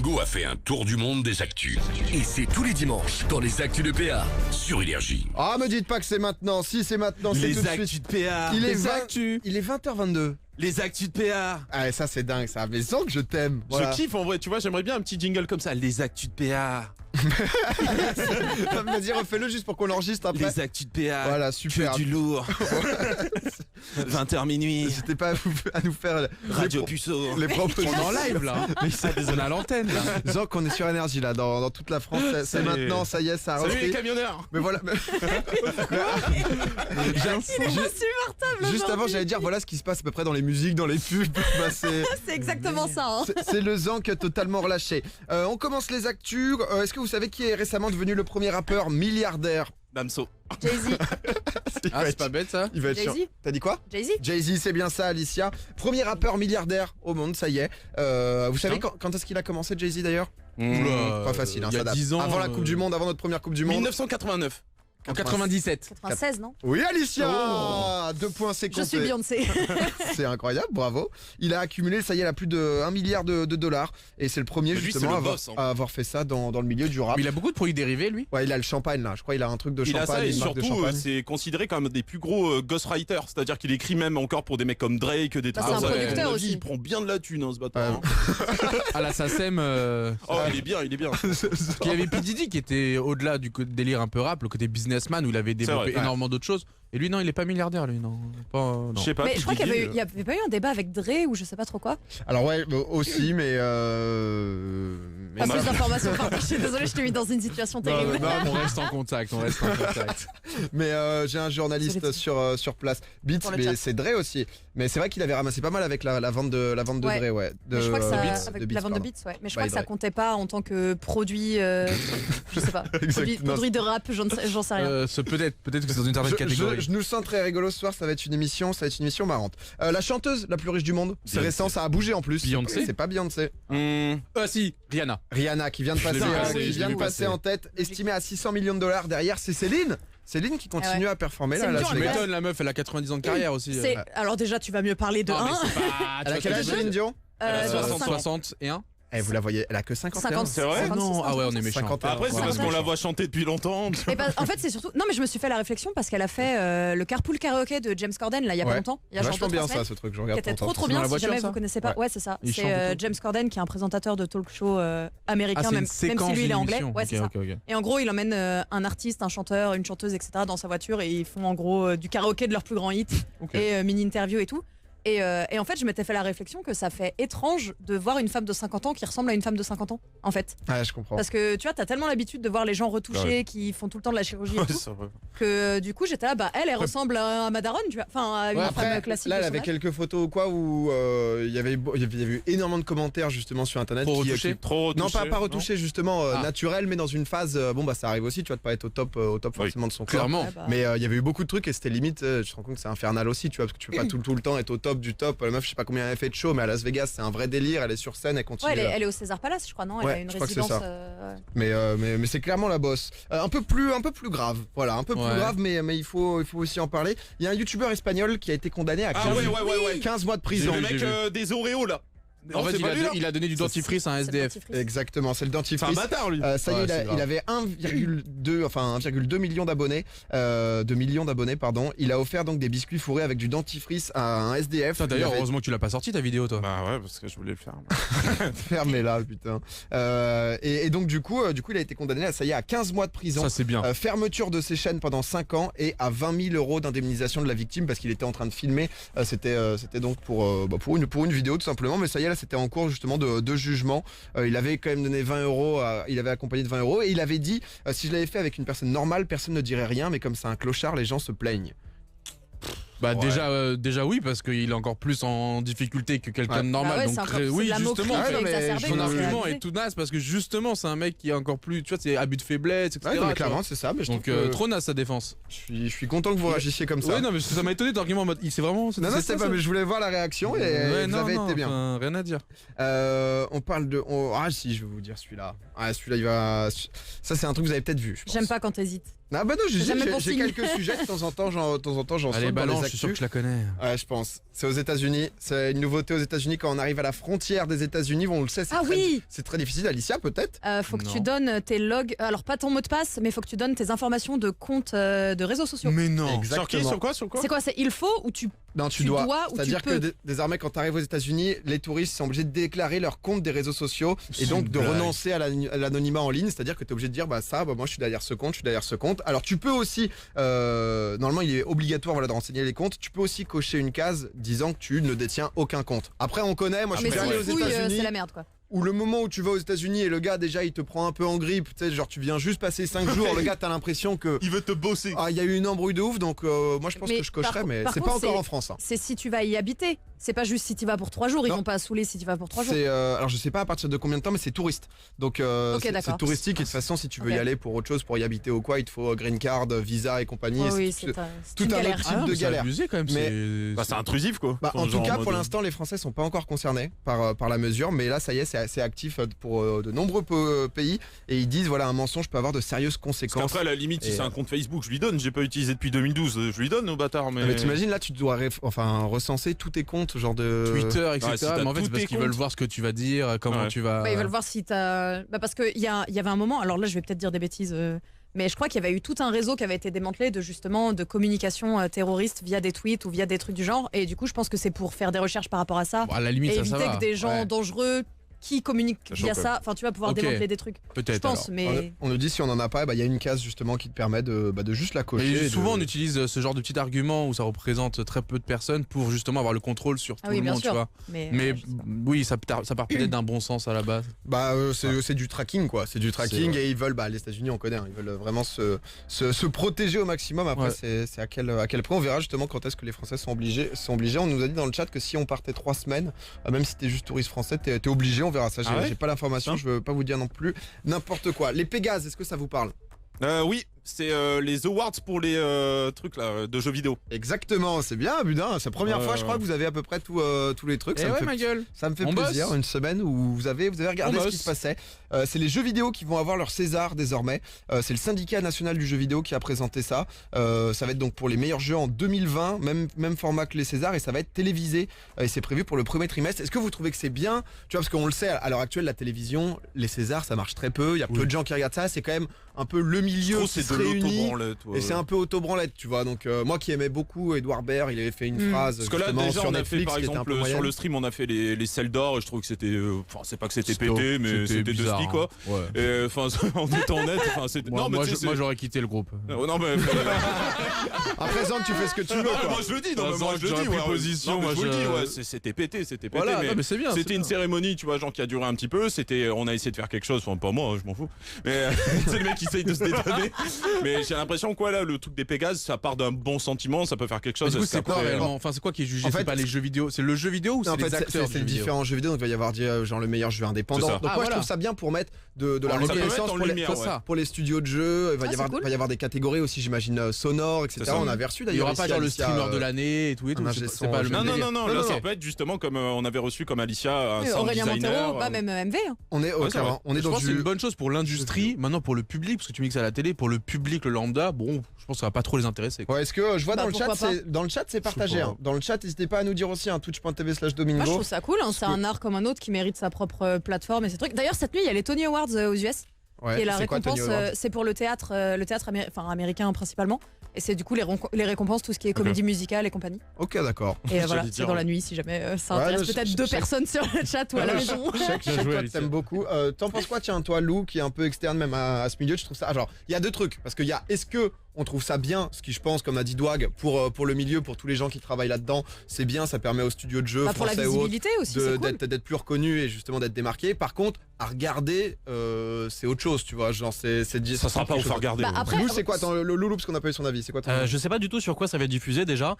Bingo a fait un tour du monde des actus Et c'est tous les dimanches dans les actus de PA. sur Énergie. Ah, me dites pas que c'est maintenant. Si, c'est maintenant, c'est tout Les de actus suite. de PA. Il est, Les 20 actus. il est 20h22. Les actus de PA. Ah, ça, c'est dingue, ça. Mais sans que je t'aime. Voilà. Je kiffe en vrai, tu vois, j'aimerais bien un petit jingle comme ça. Les actus de PA. Vas-y, refais-le juste pour qu'on l'enregistre après. Les actus de PA. Voilà, super. Que du lourd. 20h minuit. N'hésitez pas à nous faire Radio Puceau. les propositions. On est en live là. Mais ça, désolé à l'antenne là. Genre qu'on est sur Énergie là, dans toute la France. C'est Salut. maintenant, ça y est, ça a Salut les repris. camionneurs. Mais voilà. Juste avant, j'allais dire voilà ce qui se passe à peu près dans les musiques, dans les pubs. Bah, C'est exactement ça. Hein. c'est le zank totalement relâché. On commence les actus. Est-ce que vous savez qui est récemment devenu le premier rappeur milliardaire? Damso. Jay-Z. Ah, c'est pas bête ça. Il va être Jay-Z. chiant. T'as dit quoi? Jay-Z. Jay-Z, c'est bien ça, Alicia. Premier rappeur milliardaire au monde, ça y est. Vous savez quand est-ce qu'il a commencé, Jay-Z d'ailleurs? Oula, Pas facile, hein, il y ça a date. 10 ans. Avant la Coupe du Monde, avant notre première Coupe du Monde. 1989. En 97. 96, non? Oui, Alicia 2 points, c'est Je compté. suis Beyoncé. C'est incroyable, bravo. Il a accumulé, ça y est, là, plus de 1 milliard de dollars. Et c'est le premier, Lui, justement, c'est à le boss, hein. avoir fait ça dans le milieu du rap. Mais il a beaucoup de produits dérivés lui. Ouais, il a le champagne, là. Je crois qu'il a un truc de Il a champagne, ça et une marque de surtout champagne. c'est considéré comme des plus gros ghostwriters, c'est-à-dire qu'il écrit même encore pour des mecs comme Drake, des trucs c'est un comme ça. producteur À mon avis, aussi. Il prend bien de la thune hein, ce bâtard. hein. À la SACEM. Oh il est bien, il est bien. Parce qu'il y avait P. Diddy qui était au-delà du délire un peu rap, le côté businessman où il avait développé vrai, ouais. énormément d'autres choses. Et lui non, il est pas milliardaire lui non. Pas, non. Je sais pas. Mais je crois qu'il Diddy, y avait pas eu un débat avec Dre ou je sais pas trop quoi. Alors ouais, aussi, mais Pas on a- plus d'informations. Pardon, je suis désolée, je t'ai mis dans une situation terrible. On reste en contact, on reste en contact. mais j'ai un journaliste Désolé. sur place. Beats, Pour le mais chat. c'est Dre aussi. Mais c'est vrai qu'il avait ramassé pas mal avec la vente de Ouais. Dre, ouais. Mais je crois que ça, Beats, avec de Beats, la vente de pardon. beats, ouais. Mais je By crois que ça Dre. comptait pas en tant que produit, je sais pas, Exactement. produit de rap, j'en sais rien. Peut-être que c'est dans une certaine catégorie. Je nous sens très rigolo ce soir, ça va être une émission marrante. La chanteuse la plus riche du monde, c'est Beyoncé. récent, ça a bougé en plus. Beyoncé. C'est pas Beyoncé. Ah si, Rihanna. Rihanna qui vient de passer, l'ai vu qui passer, je vient l'ai de vu passer passer. en tête, estimée à 600 millions de dollars. Derrière, c'est Céline. Céline qui continue à performer C'est là. une Las dure, Tu Vegas. m'étonnes la meuf, elle a 90 ans de carrière aussi. C'est- Alors déjà, tu vas mieux parler de Non, mais 1. c'est pas. Elle a quel âge, Céline Dion? a 61. Eh, vous la voyez, elle a que 51 ans. 50, C'est vrai 56, Non, ah ouais, on est méchants. 51. Après c'est Ouais. parce qu'on la voit chanter depuis longtemps. Et ben, en fait, c'est surtout. Non, mais je me suis fait la réflexion parce qu'elle a fait le carpool karaoké de James Corden là il y a pas Ouais. longtemps. Il y a genre Vachement 2-3 bien semaines, ça, ce truc, je qui regarde. était longtemps. trop C'est bien dans la si voiture, jamais ça vous connaissez pas. Ouais. Ouais, c'est ça. Il C'est chante et tout. James Corden qui est un présentateur de talk show américain, Ah, c'est même une si séquence lui il est d'une anglais. émission. Ouais, c'est ça. Ok. Et en gros, il emmène un artiste, un chanteur, une chanteuse, etc. dans sa voiture et ils font en gros du karaoké de leurs plus grands hits Ok. et mini-interview et tout. Et en fait, je m'étais fait la réflexion que ça fait étrange de voir une femme de 50 ans qui ressemble à une femme de 50 ans, en fait. Ouais, je comprends. Parce que tu vois, t'as tellement l'habitude de voir les gens retouchés qui font tout le temps de la chirurgie et Ouais, tout, ça va. que du coup, j'étais là, bah elle ressemble à ma daronne, tu vois. Enfin, à une femme Après, classique. là, elle de son avait âge. quelques photos ou quoi où il y avait eu énormément de commentaires justement sur internet. Trop qui- retouché. Trop Non, retouché, pas retouché justement, Ah. naturel, mais dans une phase. Bon, bah ça arrive aussi, tu vois, de pas être au top forcément de son corps. Clairement. Ouais, bah, Mais il y avait eu beaucoup de trucs et c'était limite, je te rends compte que c'est infernal aussi, tu vois, parce que tu peux pas tout le temps être au top du top. La meuf, je sais pas combien elle a fait de show, mais à Las Vegas, c'est un vrai délire, elle est sur scène, elle continue. ouais, elle est au César Palace, je crois, non? Elle Ouais, a une je crois que c'est résidence. ça. Mais c'est clairement la bosse. Un peu plus grave, voilà, un peu plus Ouais. grave, mais il faut aussi en parler. Il y a un youtubeur espagnol qui a été condamné à 15, Ah ouais. 15 mois de C'est prison. le J'ai mec vu. des Oreos là. En Non, fait, c'est pas lui, là il a donné du dentifrice à un C'est le SDF. dentifrice. Exactement, c'est le C'est un dentifrice. bâtard lui. Ça y est, Ouais, c'est il grave. avait 1,2 millions d'abonnés, pardon. Il a offert donc des biscuits fourrés avec du dentifrice à un SDF. Putain, D'ailleurs, Il avait- heureusement que tu l'as pas sorti ta vidéo, toi. Bah ouais parce que je voulais le faire. Fermez-la, putain. Et donc du coup, il a été condamné à, ça y est, à 15 mois de prison. Ça, c'est bien. Fermeture de ses chaînes pendant 5 ans et à 20 000 euros d'indemnisation de la victime parce qu'il était en train de filmer. C'était donc pour une vidéo tout simplement. Mais ça y est, là c'était en cours justement de jugement. Il avait quand même donné 20 euros, il avait accompagné de 20 euros et il avait dit si je l'avais fait avec une personne normale, personne ne dirait rien, mais comme c'est un clochard, les gens se plaignent. Bah Ouais. déjà oui parce qu'il est encore plus en difficulté que quelqu'un Ouais. de normal. Bah ouais, donc c'est encore- c'est oui de la justement. moquerie en fait, non, mais exacerbée, son Son donc c'est argument abusé. est tout naze parce que justement c'est un mec qui est encore plus, tu vois, c'est abus de faiblesse, etc. Ouais, non, mais tu clairement, vois. c'est ça. Mais je Donc trouve que trop naze sa défense. je suis content que vous réagissiez comme ça. Ouais non mais ça m'a étonné ton argument en mode il c'est vraiment. non, c'est c'est ça, pas, ça mais je voulais voir la réaction et Ouais, vous non, avez non, été bien. enfin, rien à dire. On parle de. Ah si, je vais vous dire celui-là. Ah celui-là, il va. Ça c'est un truc que vous avez peut-être vu. Je pense. J'aime pas quand t'hésites. Ah bah non, J'ai jamais bon j'ai signe. quelques sujets de temps en temps, j'en Allez, saute dans les balance, je suis sûr que actus. je la connais. Ouais, je pense. C'est aux États-Unis. C'est une nouveauté aux États-Unis quand on arrive à la frontière des États-Unis. Bon, on le sait, Ah oui. c'est très difficile. Alicia, peut-être. Faut que Non. tu donnes tes logs, alors pas ton mot de passe, mais faut que tu donnes tes informations de compte de réseaux sociaux. Mais non. Exactement. Sur qui? Sur quoi C'est quoi? C'est il faut ou tu Non, tu Tu dois. dois ou tu C'est-à-dire que peux. désormais, quand tu arrives aux États-Unis, les touristes sont obligés de déclarer leur compte des réseaux sociaux et C'est donc une de blague. renoncer à l'anonymat en ligne. C'est-à-dire que tu es obligé de dire, bah ça, bah, moi je suis derrière ce compte, je suis derrière ce compte. Alors tu peux aussi, normalement il est obligatoire voilà, de renseigner les comptes. Tu peux aussi cocher une case disant que tu ne détiens aucun compte. Après, on connaît, moi Ah, je mais suis déjà allé c'est aux fouille, États-Unis. c'est la merde quoi. Ou le moment où tu vas aux États-Unis et le gars déjà il te prend un peu en grippe, tu sais, genre tu viens juste passer 5 jours, le gars t'as l'impression que. Il veut te bosser. Ah, il y a eu une embrouille de ouf, donc moi je pense Mais que je cocherais, mais par c'est contre, pas encore c'est- en France. Hein. C'est si tu vas y habiter. C'est pas juste si tu vas pour 3 jours. Ils Non. vont pas saouler si tu vas pour 3 jours. C'est alors je sais pas à partir de combien de temps, mais c'est touriste. Donc Ok, c'est d'accord. touristique et de toute façon si tu veux Ok. y aller pour autre chose, pour y habiter ou quoi, il te faut green card, visa et compagnie. Oh et oui, c'est c'est tout une un galère. autre Ah non, de mais c'est galère. abusé quand même. Mais- Bah, c'est intrusif quoi. Bah, en Enfin, tout genre cas, mode- pour l'instant, les Français sont pas encore concernés par la mesure, mais là, ça y est, c'est actif pour de nombreux pays et ils disent voilà un mensonge peut avoir de sérieuses Parce conséquences. qu'après, à la limite, si Et, c'est un compte Facebook, je lui donne. J'ai pas utilisé depuis 2012. Je lui donne au bâtard. Mais t'imagines là, tu dois recenser tous tes comptes, genre de Twitter, etc. si t'as mais en fait, tous c'est parce tes qu'ils veulent comptes. voir ce que tu vas dire, comment Ouais. tu vas. Ouais, ils veulent voir si t'as. Bah parce qu'il y avait un moment, alors là je vais peut-être dire des bêtises, mais je crois qu'il y avait eu tout un réseau qui avait été démantelé de justement de communication terroriste via des tweets ou via des trucs du genre. Et du coup, je pense que c'est pour faire des recherches par rapport à ça Bon, à la limite, et ça éviter va. que des gens Ouais, dangereux qui communiquent Ça via choque, ça, enfin tu vas pouvoir Ok. démanteler des trucs. Je peut-être. pense, alors. mais. On nous dit si on en a pas, bah, il y a une case justement qui te permet de juste la cocher. Mais et souvent, de- on utilise ce genre de petit argument où ça représente très peu de personnes pour justement avoir le contrôle sur tout Ah oui, le bien monde, sûr. tu vois. Mais, Mais je sais pas. oui, ça part peut-être d'un bon sens à la base. Bah c'est du tracking quoi, c'est du tracking C'est vrai. et ils veulent, bah les États-Unis on connaît, hein, ils veulent vraiment se protéger au maximum. Après Ouais. c'est à quel point on verra justement quand est-ce que les Français sont obligés. On nous a dit dans le chat que si on partait 3 semaines, même si t'es juste touriste français, t'es obligé. On verra ça. J'ai Ah ouais j'ai pas l'information, je veux pas vous dire non plus n'importe quoi. Les Pégases, est-ce que ça vous parle? Oui, c'est les awards pour les trucs là de jeux vidéo. Exactement, c'est bien Budin, c'est la première fois je crois que vous avez à peu près tous les trucs. Et Ça me ouais, fait ma gueule. Ça me fait On plaisir, bosse. une semaine où vous avez regardé On ce qui bosse. se passait. C'est les jeux vidéo qui vont avoir leur César désormais. C'est le syndicat national du jeu vidéo qui a présenté ça. Ça va être donc pour les meilleurs jeux en 2020, même format que les Césars, et ça va être télévisé. Et c'est prévu pour le premier trimestre. Est-ce que vous trouvez que c'est bien? Tu vois, parce qu'on le sait, à l'heure actuelle, la télévision, les Césars, ça marche très peu. Il y a peu de gens qui regardent ça. C'est quand même un peu le milieu Trop, qui c'est se de réunit. l'autobranlette. Et c'est un peu autobranlette, tu vois. Donc moi qui aimais beaucoup Edouard Baird, il avait fait une phrase Parce que là justement déjà sur on a Netflix fait par qui était un exemple peu sur moyenne. le stream on a fait les selles d'or et je trouve que c'était enfin c'est pas que c'était pété mais c'était de bizarre, ski quoi. hein. Ouais. Et enfin en étant honnête enfin c'était Moi, non mais moi, tu sais, moi, j'aurais quitté le groupe. non mais À présent, tu fais ce que tu veux. Ah, Quoi. moi je le dis non mais moi je le J'aurais dis pris ouais, position, non, mais moi, je vous le dis je- ouais c'était pété Voilà, mais non, mais c'est bien. c'était c'est une bien. cérémonie, tu vois, genre qui a duré un petit peu. C'était, on a essayé de faire quelque chose. Enfin, pas moi, hein, je m'en fous. Mais c'est le mec qui essaye de se détonner. Mais j'ai l'impression quoi là, le truc des Pégases, ça part d'un bon sentiment, ça peut faire quelque Mais chose. du coup, Est-ce c'est quoi qu'après, réellement Enfin, c'est quoi qui est jugé En fait, C'est pas les jeux vidéo. C'est le jeu vidéo ou Non, c'est en les fait, acteurs c'est du jeu vidéo différents jeux vidéo, donc il va y avoir genre le meilleur jeu indépendant. C'est ça. Donc Ah, moi je voilà. trouve ça bien pour mettre de la ça peut mettre reconnaissance en pour les, lumière, C'est ça. pour les studios de jeux. Il va y Ah, avoir, c'est cool. va y avoir des catégories aussi, j'imagine, sonores, etc. C'est ça. On avait reçu Il y d'ailleurs. aura pas ici genre le Alicia, streamer de l'année et tout et tout. un C'est ingé c'est pas son, le je même Non, délire. non, Non, là non. ça peut être justement comme on avait reçu comme Alicia, un sound Aurélien designer. Montero, bah même MV. hein. On est, Ouais, c'est vrai. on est Je dans pense que c'est du. une bonne chose pour l'industrie. Maintenant, pour le public, parce que tu mixes à la télé, pour le public, le lambda, bon, je pense que ça va pas trop les intéresser. quoi. Ouais, est-ce que je vois Bah, dans le chat, pourquoi c'est partagé. Je sais pas. Hein. Dans le chat, n'hésitez pas à nous dire aussi, hein, twitch.tv/Domingo. Moi, je trouve ça cool. hein. C'est que- un art comme un autre qui mérite sa propre plateforme et ses trucs. D'ailleurs, cette nuit, il y a les Tony Awards aux US. Ouais, Et la c'est quoi, récompense, Tony Awards c'est pour le théâtre américain principalement. Et c'est du coup les récompenses, tout ce qui est comédie musicale et compagnie. Ok, d'accord. Et voilà, J'allais c'est dire, dans ouais. la nuit si jamais ça Ouais, intéresse je- peut-être je- 2 je- personnes sur le chat ou à la maison. Je sais que Bien joué, toi, Alicia. t'aimes beaucoup. T'en penses quoi, tiens, toi, Lou, qui est un peu externe même à ce milieu, je trouve ça. Genre, il y a deux trucs. Parce qu'il y a, est-ce que on trouve ça bien, ce qui, je pense, comme a dit Douag, pour le milieu, pour tous les gens qui travaillent là-dedans, c'est bien, ça permet aux studios de jeux Bah, pour la français ou autres visibilité aussi, c'est cool. d'être plus reconnus et justement d'être démarqués. Par contre, à regarder, c'est autre chose, tu vois. Genre, c'est Ça sera pas au faire regarder. Bah, ouais. après, Lou, c'est quoi, le Loulou, parce qu'on n'a pas eu son avis, c'est quoi ton avis? Je sais pas du tout sur quoi ça va être diffusé déjà,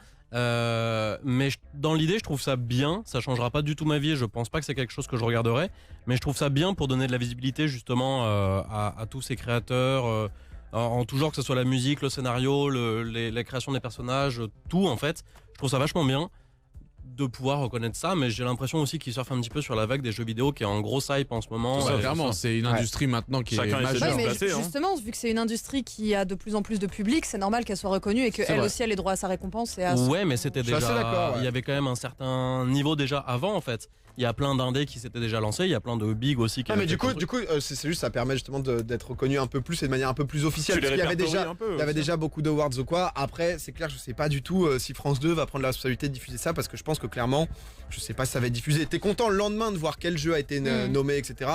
mais dans l'idée je trouve ça bien, ça changera pas du tout ma vie, je pense pas que c'est quelque chose que je regarderai, mais je trouve ça bien pour donner de la visibilité justement à tous ces créateurs, en tout genre, que ce soit la musique, le scénario, la création des personnages, tout en fait, je trouve ça vachement bien. de pouvoir reconnaître ça, mais j'ai l'impression aussi qu'ils surfent un petit peu sur la vague des jeux vidéo qui est en grosse hype en ce moment. Ça, Et- clairement, c'est une industrie maintenant qui Chacun est essaie de majeure. se mais placer, hein. justement, vu que c'est une industrie qui a de plus en plus de public, c'est normal qu'elle soit reconnue et C'est qu'elle vrai. aussi elle ait droit à sa récompense et à Ouais, mais c'était Je suis assez d'accord, déjà. ouais. Il y avait quand même un certain niveau déjà avant, en fait. Il y a plein d'indés qui s'étaient déjà lancés, il y a plein de big aussi qui Ah, avaient mais fait du coup, plein de trucs. c'est juste ça permet justement d'être reconnu un peu plus et de manière un peu plus officielle. Tu les Parce qu'il y avait répertories déjà, un peu il y avait aussi. déjà beaucoup d'awards ou quoi. Après, c'est clair, je sais pas du tout si France 2 va prendre la responsabilité de diffuser ça parce que je pense que clairement, je sais pas si ça va être diffusé. T'es content le lendemain de voir quel jeu a été nommé, etc.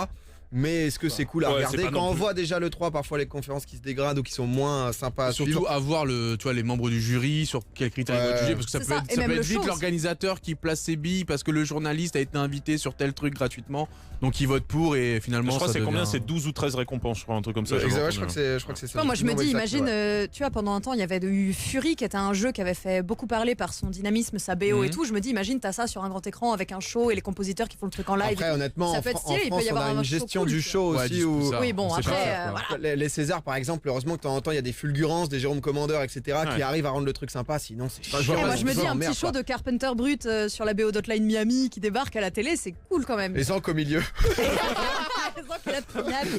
Mais est-ce que c'est cool à Ouais, regarder c'est pas quand non on plus. voit déjà le 3 parfois les conférences qui se dégradent ou qui sont moins sympas à Surtout suivre. avoir les membres du jury sur quels critères ils vont juger parce que ça C'est peut ça, être, et ça même peut le être vite show. l'organisateur qui place ses billes parce que le journaliste a été invité sur tel truc gratuitement donc il vote pour et finalement Je crois que ça c'est combien? devient- C'est 12 ou 13 récompenses, je crois, un truc comme ça. Exact, j'avais ouais, je crois entendu. que c'est ça. Non, moi je me Non, dis, mais exact, imagine, ouais. tu vois, pendant un temps, il y avait eu Fury qui était un jeu qui avait fait beaucoup parler par son dynamisme, sa BO et tout. Je me dis, imagine, t'as ça sur un grand écran avec un show et les compositeurs qui font le truc en live. Après, honnêtement, Ça en, peut être Fran- en stylé, il peut France, y on avoir a un une show gestion cool, du tu show Ouais, aussi du coup, où. ça, Oui, bon, on sait après, pas faire, quoi. voilà. Les Césars, par exemple, heureusement que de temps en temps, il y a des fulgurances, des Jérôme Commandeur, etc., qui Ouais. arrivent à rendre le truc sympa. Sinon, c'est je vois Et pas moi si je me c'est dis, ça, un merde, petit show quoi. de Carpenter Brut sur la BO d'Hotline Miami qui débarque à la télé, c'est cool quand même. Et Zank au milieu.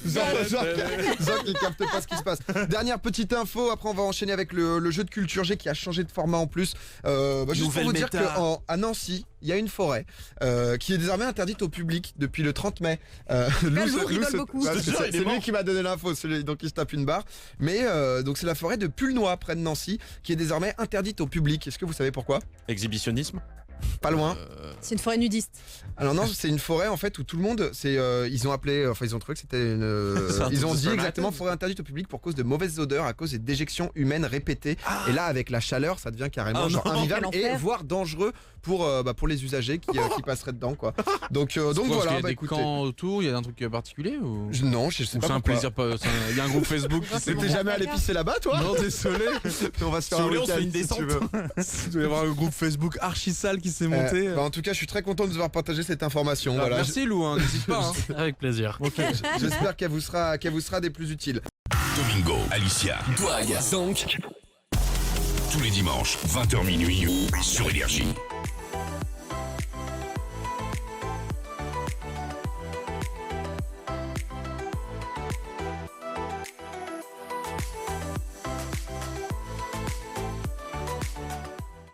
Zank, il capte pas ce qui se passe. Dernière petite info, après on va enchaîner avec le jeu de culture G qui a changé de format en plus. Juste pour vous dire qu'à Nancy, il y a une forêt qui est désormais interdite au public depuis le 30 mai. Lou rigole beaucoup. parce que C'est c'est lui qui m'a donné l'info, donc il se tape une barre. Mais donc c'est la forêt de Pulnoy près de Nancy qui est désormais interdite au public. Est-ce que vous savez pourquoi? Exhibitionnisme? Pas loin. C'est une forêt nudiste. Alors non, c'est une forêt en fait où tout le monde, ils ont appelé, enfin ils ont trouvé que c'était une, ils ont dit exactement forêt interdite au public pour cause de mauvaises odeurs, à cause des déjections humaines répétées. Et là avec la chaleur, ça devient carrément genre invivable Quel et enfer. voire dangereux pour les usagers qui passeraient dedans quoi. Donc Parce qu'il voilà, y a bah des écoutez, camps autour, il y a un truc particulier ou non, je sais ou c'est pas un pourquoi. plaisir il y a un groupe Facebook qui s'est T'es jamais allé pisser là-bas toi? Non, désolé. On va se faire Si un vous voulez, on week-end, fait une si descente. tu veux. Il doit y avoir un groupe Facebook archi sale qui s'est monté. En tout cas, je suis très content de vous avoir partagé cette information. Voilà. Merci Lou, hein, n'hésite pas. hein. Avec plaisir. J'espère qu'elle vous sera des plus utiles. Domingo, Alicia, Douag, Zank, tous les dimanches, 20h minuit, sur Énergie.